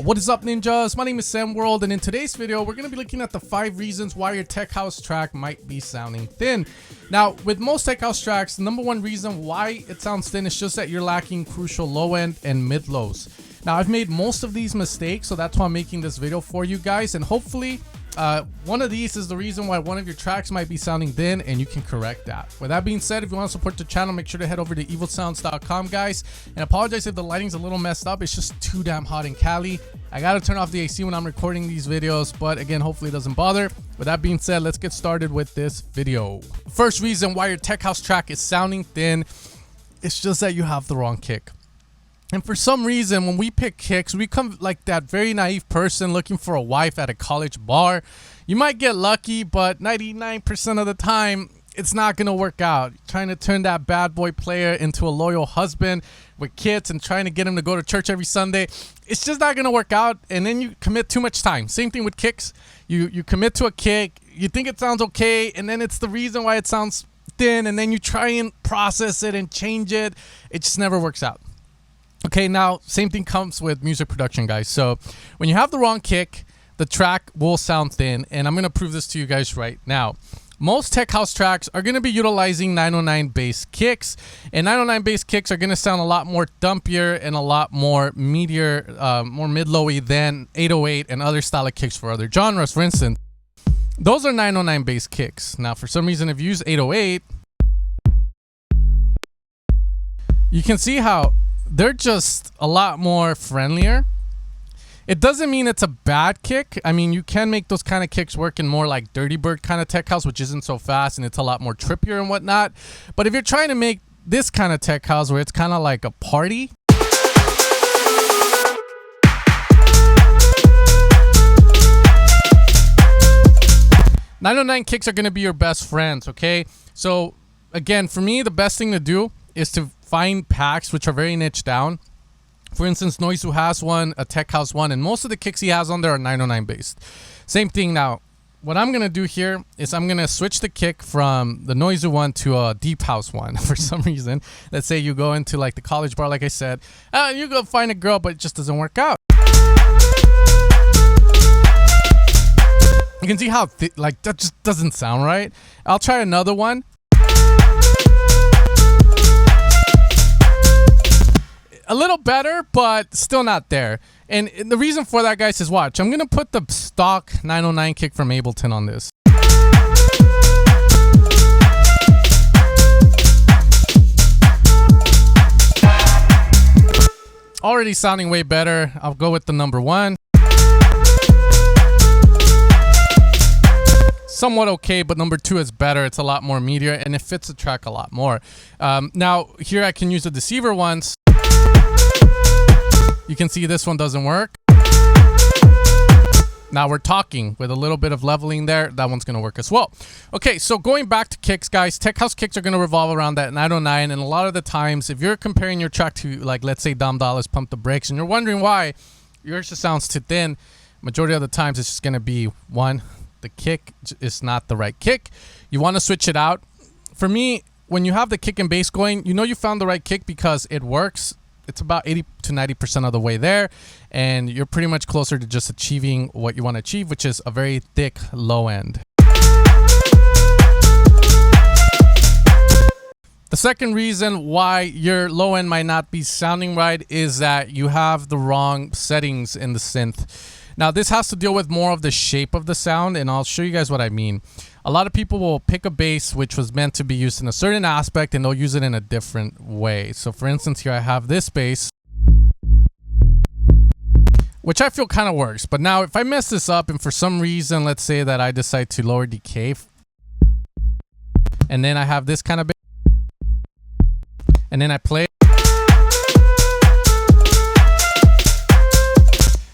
What is up, ninjas? My name is Sam World, and in today's video we're going to be looking at the 5 reasons why your tech house track might be sounding thin. Now, with most tech house tracks, the number one reason why it sounds thin is just that you're lacking crucial low end and mid lows. Now, I've made most of these mistakes, so that's why I'm making this video for you guys, and hopefully one of these is the reason why one of your tracks might be sounding thin, and you can correct that. With that being said, if you want to support the channel, make sure to head over to evilsounds.com, guys. And apologize if the lighting's a little messed up. It's just too damn hot in Cali. I gotta turn off the AC when I'm recording these videos, but again, hopefully it doesn't bother. With that being said, let's get started with this video. First reason why your tech house track is sounding thin, it's just that you have the wrong kick. And for some reason, when we pick kicks, we come like that very naive person looking for a wife at a college bar. You might get lucky, but 99% of the time, it's not going to work out. Trying to turn that bad boy player into a loyal husband with kids and trying to get him to go to church every Sunday, it's just not going to work out. And then you commit too much time. Same thing with kicks. You commit to a kick, you think it sounds okay, and then it's the reason why it sounds thin, and then you try and process it and change it. It just never works out. Okay, now, same thing comes with music production, guys. So when you have the wrong kick, the track will sound thin, and I'm going to prove this to you guys right now. Most tech house tracks are going to be utilizing 909 bass kicks, and 909 bass kicks are going to sound a lot more thumpier and a lot more meatier, more mid-lowy than 808 and other style of kicks for other genres. For instance, those are 909 bass kicks. Now, for some reason, if you use 808, you can see how they're just a lot more friendlier. It doesn't mean it's a bad kick. I mean, you can make those kind of kicks work in more like Dirty Bird kind of tech house, which isn't so fast and it's a lot more trippier and whatnot. But if you're trying to make this kind of tech house where it's kind of like a party, .909 kicks are going to be your best friends, okay? So again, for me, the best thing to do is to find packs which are very niche down. For instance, Noizu has one, a tech house one, and most of the kicks he has on there are 909 based. Same thing now. What I'm going to do here is I'm going to switch the kick from the Noizu one to a deep house one for some reason. Let's say you go into like the college bar, like I said. You go find a girl, but it just doesn't work out. You can see how like that just doesn't sound right. I'll try another one. A little better, but still not there. And the reason for that, guys, is watch. I'm going to put the stock 909 kick from Ableton on this. Already sounding way better. I'll go with the number one. Somewhat okay, but number two is better. It's a lot more meatier, and it fits the track a lot more. Now, here I can use the deceiver ones. You can see this one doesn't work. Now we're talking with a little bit of leveling there. That one's going to work as well. Okay, so going back to kicks, guys, tech house kicks are going to revolve around that 909. And a lot of the times, if you're comparing your track to, like, let's say Dom Dollars Pump the Brakes, and you're wondering why yours just sounds too thin, majority of the times it's just going to be one, the kick is not the right kick. You want to switch it out. For me, when you have the kick and bass going, you know you found the right kick because it works. It's about 80 to 90% of the way there, and you're pretty much closer to just achieving what you want to achieve, which is a very thick low end. The second reason why your low end might not be sounding right is that you have the wrong settings in the synth. Now, this has to deal with more of the shape of the sound, and I'll show you guys what I mean. A lot of people will pick a bass which was meant to be used in a certain aspect, and they'll use it in a different way. So, for instance, here I have this bass, which I feel kind of works. But now, if I mess this up, and for some reason, let's say that I decide to lower decay, and then I have this kind of bass, and then I play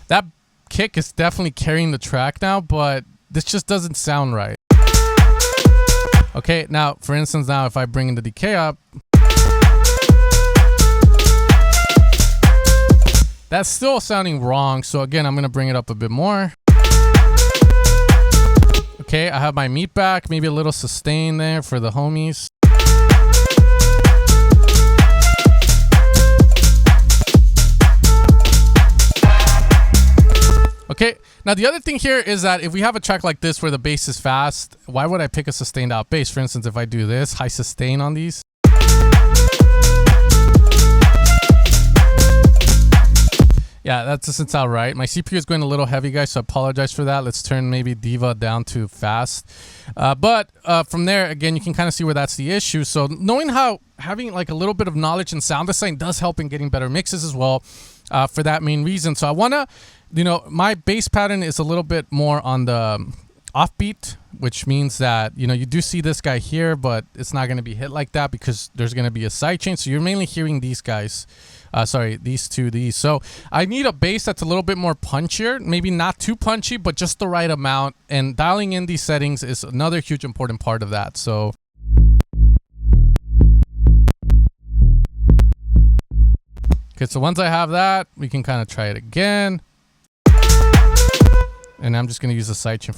that kick is definitely carrying the track now, but this just doesn't sound right. Okay, now for instance, now if I bring the decay up, that's still sounding wrong. So again, I'm gonna bring it up a bit more. Okay, I have my meat back, maybe a little sustain there for the homies. Okay, now the other thing here is that if we have a track like this where the bass is fast, why would I pick a sustained out bass? For instance, if I do this, high sustain on these. Yeah, that doesn't sound right. My CPU is going a little heavy, guys, so I apologize for that. Let's turn maybe Diva down to fast. But from there, again, you can kind of see where that's the issue. So knowing how having like a little bit of knowledge in sound design does help in getting better mixes as well, for that main reason. So I want to, you know, my bass pattern is a little bit more on the offbeat, which means that, you know, you do see this guy here, but it's not going to be hit like that because there's going to be a sidechain. So you're mainly hearing these guys. These. So I need a bass that's a little bit more punchier, maybe not too punchy, but just the right amount. And dialing in these settings is another huge important part of that. So okay, so once I have that, we can kind of try it again. And I'm just going to use the sidechain.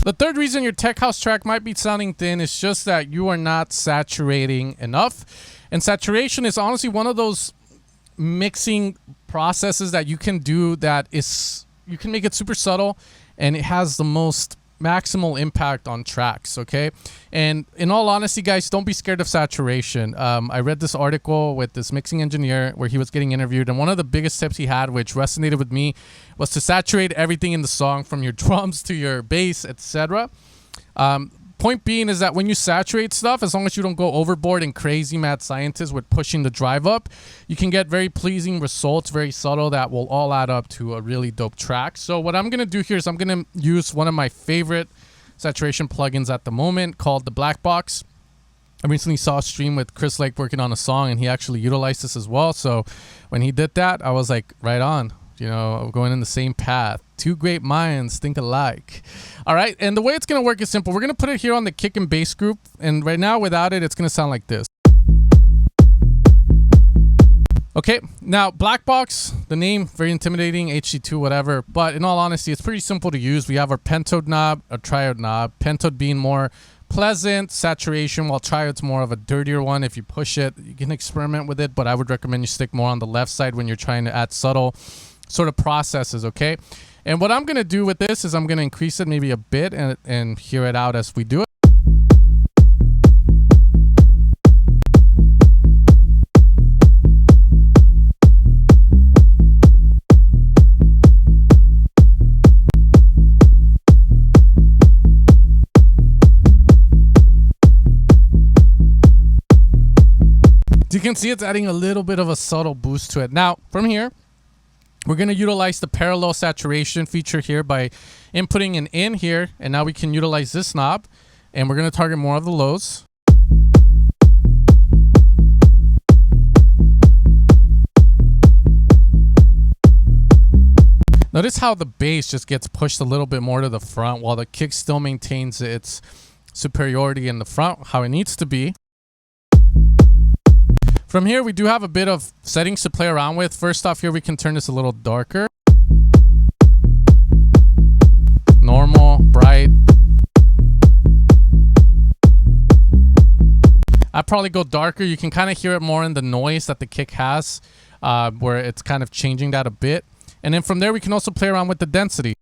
The third reason your tech house track might be sounding thin is just that you are not saturating enough. And saturation is honestly one of those mixing processes that you can do that is, you can make it super subtle and it has the most maximal impact on tracks, okay? And in all honesty, guys, don't be scared of saturation. I read this article with this mixing engineer where he was getting interviewed, and one of the biggest tips he had, which resonated with me, was to saturate everything in the song, from your drums to your bass, etc. Point being is that when you saturate stuff, as long as you don't go overboard and crazy mad scientist with pushing the drive up, you can get very pleasing results, very subtle, that will all add up to a really dope track. So what I'm going to do here is I'm going to use one of my favorite saturation plugins at the moment called the Black Box. I recently saw a stream with Chris Lake working on a song, and he actually utilized this as well. So when he did that, I was like, right on. You know, going in the same path. Two great minds think alike. All right, and the way it's going to work is simple. We're going to put it here on the kick and bass group, and right now without it, it's going to sound like this. Okay, now Black Box, the name, very intimidating, HC2, whatever, but in all honesty, it's pretty simple to use. We have our pentode knob, our triode knob, pentode being more pleasant saturation, while triode's more of a dirtier one. If you push it, you can experiment with it, but I would recommend you stick more on the left side when you're trying to add subtle sort of processes, okay? And what I'm going to do with this is I'm going to increase it maybe a bit and hear it out as we do it. You can see it's adding a little bit of a subtle boost to it. Now, from here, we're going to utilize the parallel saturation feature here by inputting an in here, and now we can utilize this knob, and we're going to target more of the lows. Notice how the bass just gets pushed a little bit more to the front while the kick still maintains its superiority in the front, how it needs to be. From here, we do have a bit of settings to play around with. First off, here we can turn this a little darker. Normal, bright. I'd probably go darker. You can kind of hear it more in the noise that the kick has, where it's kind of changing that a bit. And then from there, we can also play around with the density.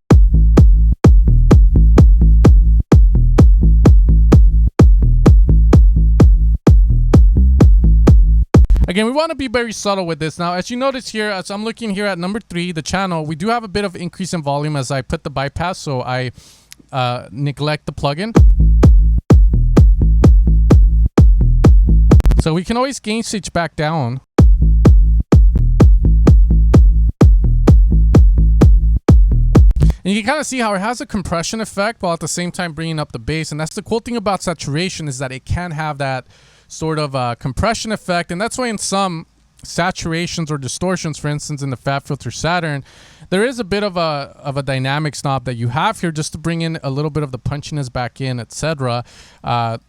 Again, we want to be very subtle with this. Now, as you notice here, as I'm looking here at number 3, the channel, we do have a bit of increase in volume as I put the bypass, so I neglect the plugin. So we can always gain stage back down. And you can kind of see how it has a compression effect while at the same time bringing up the bass. And that's the cool thing about saturation, is that it can have that sort of compression effect. And that's why in some saturations or distortions, for instance, in the Fat Filter Saturn, there is a bit of a dynamics knob that you have here just to bring in a little bit of the punchiness back in, etc.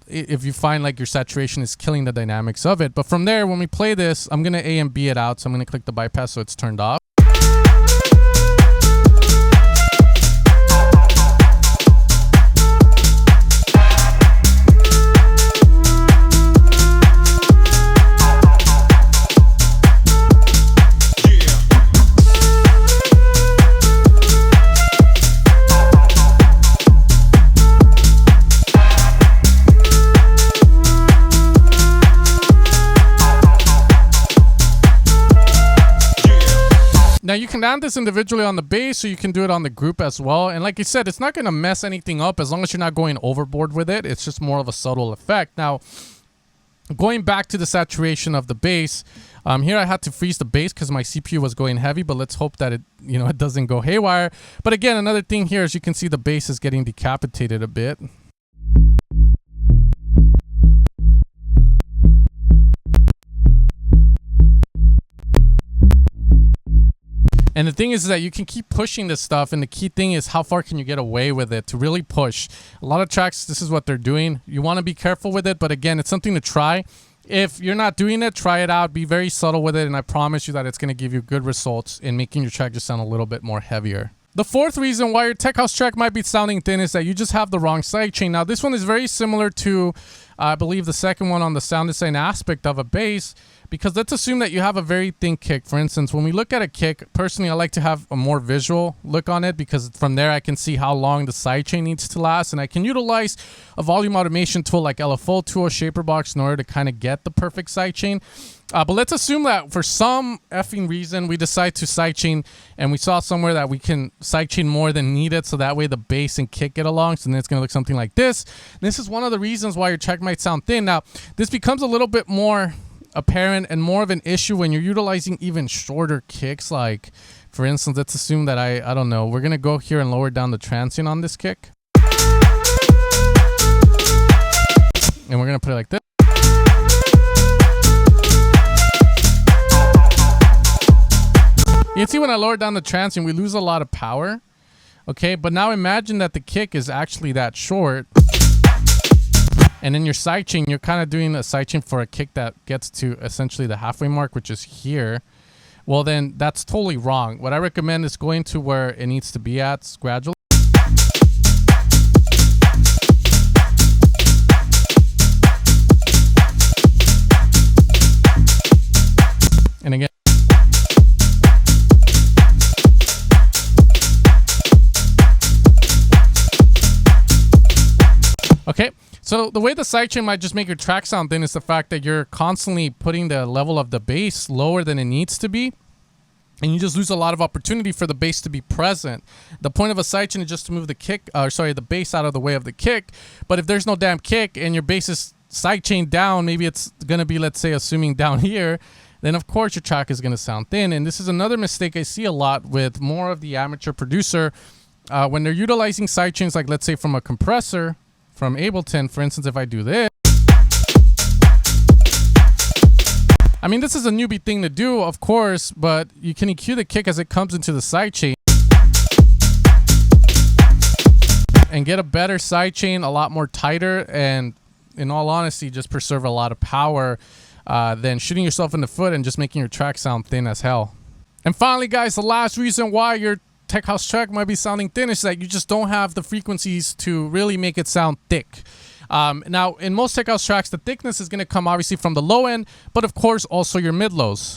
If you find like your saturation is killing the dynamics of it. But from there, when we play this, I'm going to A and B it out. So I'm going to click the bypass so it's turned off. Now you can add this individually on the bass, or you can do it on the group as well. And like I said, it's not going to mess anything up as long as you're not going overboard with it. It's just more of a subtle effect. Now, going back to the saturation of the bass, here I had to freeze the bass because my CPU was going heavy, but let's hope that it doesn't go haywire. But again, another thing here is you can see the bass is getting decapitated a bit. And the thing is that you can keep pushing this stuff, and the key thing is how far can you get away with it to really push. A lot of tracks, this is what they're doing. You want to be careful with it, but again, it's something to try. If you're not doing it, try it out. Be very subtle with it, and I promise you that it's going to give you good results in making your track just sound a little bit more heavier. The fourth reason why your tech house track might be sounding thin is that you just have the wrong sidechain. Now, this one is very similar to, I believe, the second one on the sound design aspect of a bass, because let's assume that you have a very thin kick. For instance, when we look at a kick, personally, I like to have a more visual look on it, because from there I can see how long the sidechain needs to last, and I can utilize a volume automation tool like LFO tool, Shaperbox in order to kind of get the perfect sidechain. But let's assume that for some effing reason we decide to sidechain, and we saw somewhere that we can sidechain more than needed, so that way the bass and kick get along. So then it's going to look something like this. This is one of the reasons why your track might sound thin. Now, this becomes a little bit more apparent and more of an issue when you're utilizing even shorter kicks. Like, for instance, let's assume that I don't know, we're going to go here and lower down the transient on this kick. And we're going to put it like this. You can see when I lower down the transient, we lose a lot of power. Okay, but now imagine that the kick is actually that short. And then your sidechain, you're kind of doing a sidechain for a kick that gets to essentially the halfway mark, which is here. Well, then that's totally wrong. What I recommend is going to where it needs to be at gradually. And again. Okay, so the way the sidechain might just make your track sound thin is the fact that you're constantly putting the level of the bass lower than it needs to be, and you just lose a lot of opportunity for the bass to be present. The point of a sidechain is just to move the bass out of the way of the kick. But if there's no damn kick and your bass is sidechained down, maybe it's gonna be, let's say, assuming down here, then of course your track is gonna sound thin. And this is another mistake I see a lot with more of the amateur producer when they're utilizing sidechains, like let's say from a compressor. From Ableton, for instance, if I do this, I mean, this is a newbie thing to do, of course, but you can EQ the kick as it comes into the sidechain and get a better sidechain, a lot more tighter, and in all honesty, just preserve a lot of power than shooting yourself in the foot and just making your track sound thin as hell. And finally, guys, the last reason why your tech house track might be sounding thin is that you just don't have the frequencies to really make it sound thick. Now, in most tech house tracks, the thickness is going to come obviously from the low end, but of course also your mid lows.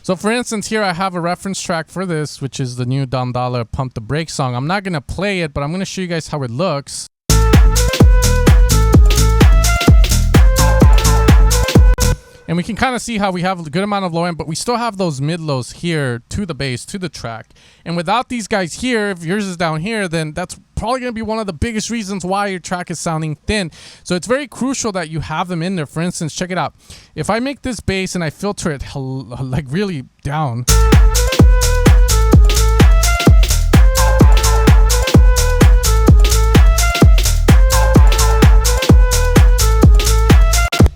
So for instance, here I have a reference track for this, which is the new Dom Dollar Pump the Brake song. I'm not going to play it, but I'm going to show you guys how it looks. And we can kind of see how we have a good amount of low end, but we still have those mid lows here to the bass, to the track. And without these guys here, if yours is down here, then that's probably going to be one of the biggest reasons why your track is sounding thin. So it's very crucial that you have them in there. For instance, check it out. If I make this bass and I filter it like really down,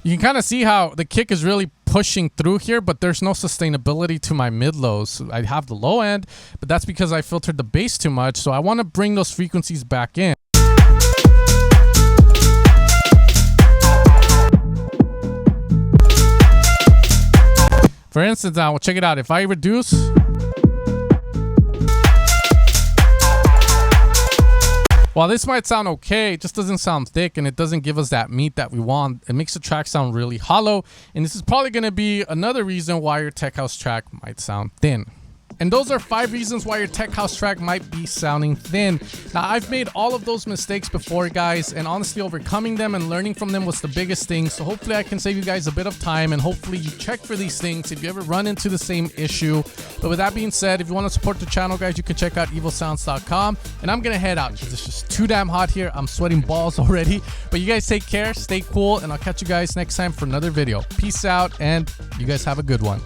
you can kind of see how the kick is really pushing through here, but there's no sustainability to my mid lows. I have the low end, but that's because I filtered the bass too much. So I want to bring those frequencies back in. For instance, now check it out. If I reduce, while this might sound okay, it just doesn't sound thick, and it doesn't give us that meat that we want. It makes the track sound really hollow, and this is probably going to be another reason why your tech house track might sound thin. And those are 5 reasons why your tech house track might be sounding thin. Now, I've made all of those mistakes before, guys, and honestly, overcoming them and learning from them was the biggest thing. So hopefully I can save you guys a bit of time, and hopefully you check for these things if you ever run into the same issue. But with that being said, if you want to support the channel, guys, you can check out evilsounds.com. And I'm going to head out because it's just too damn hot here. I'm sweating balls already. But you guys take care, stay cool, and I'll catch you guys next time for another video. Peace out, and you guys have a good one.